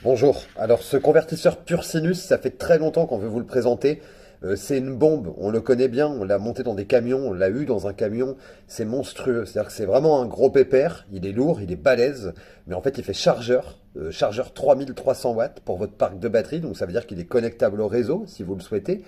Bonjour. Alors ce convertisseur pur sinus, ça fait très longtemps qu'on veut vous le présenter. C'est une bombe, on le connaît bien, on l'a monté dans des camions, on l'a eu dans un camion, c'est monstrueux. C'est-à-dire que c'est vraiment un gros pépère, il est lourd, il est balèze, mais en fait il fait chargeur 3300 watts pour votre parc de batterie, donc ça veut dire qu'il est connectable au réseau si vous le souhaitez.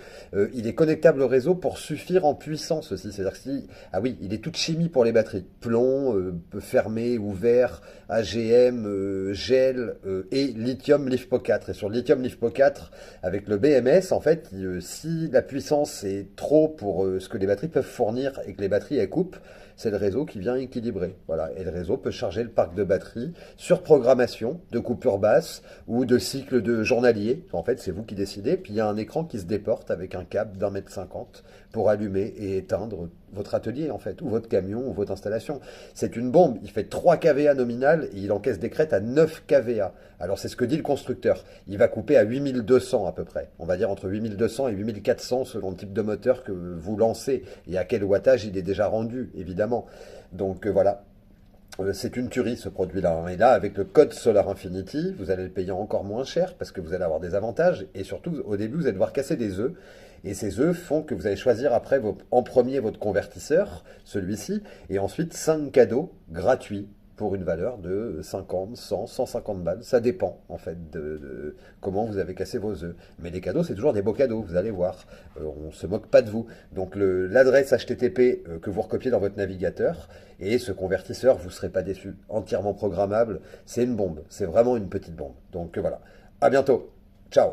Il est connectable au réseau pour suffire en puissance aussi, c'est-à-dire que si... Ah oui, il est toute chimie pour les batteries, plomb, fermé, ouvert, AGM, gel et lithium LiFePO 4. Et sur le lithium LiFePO 4, avec le BMS, en fait, si la puissance est trop pour ce que les batteries peuvent fournir et que les batteries elles coupent, c'est le réseau qui vient équilibrer. Voilà. Et le réseau peut charger le parc de batterie sur programmation de coupure basse ou de cycle de journalier. En fait, c'est vous qui décidez. Puis il y a un écran qui se déporte avec un câble d'1,50 m pour allumer et éteindre votre atelier, en fait, ou votre camion, ou votre installation. C'est une bombe. Il fait 3 kVA nominal et il encaisse des crêtes à 9 kVA. Alors c'est ce que dit le constructeur. Il va couper à 8200 à peu près. On va dire entre 8200 et 8400 selon le type de moteur que vous lancez et à quel wattage il est déjà rendu, évidemment. Donc voilà. C'est une tuerie ce produit-là, hein. Et là, avec le code Solar Infinity, vous allez le payer encore moins cher parce que vous allez avoir des avantages. Et surtout, au début, vous allez devoir casser des œufs. Et ces œufs font que vous allez choisir après en premier votre convertisseur, celui-ci, et ensuite 5 cadeaux gratuits pour une valeur de 50, 100, 150 balles. Ça dépend en fait de comment vous avez cassé vos œufs. Mais les cadeaux, c'est toujours des beaux cadeaux, vous allez voir. On ne se moque pas de vous. Donc l'adresse HTTP que vous recopiez dans votre navigateur et ce convertisseur, vous ne serez pas déçu. Entièrement programmable, c'est une bombe. C'est vraiment une petite bombe. Donc voilà. À bientôt. Ciao.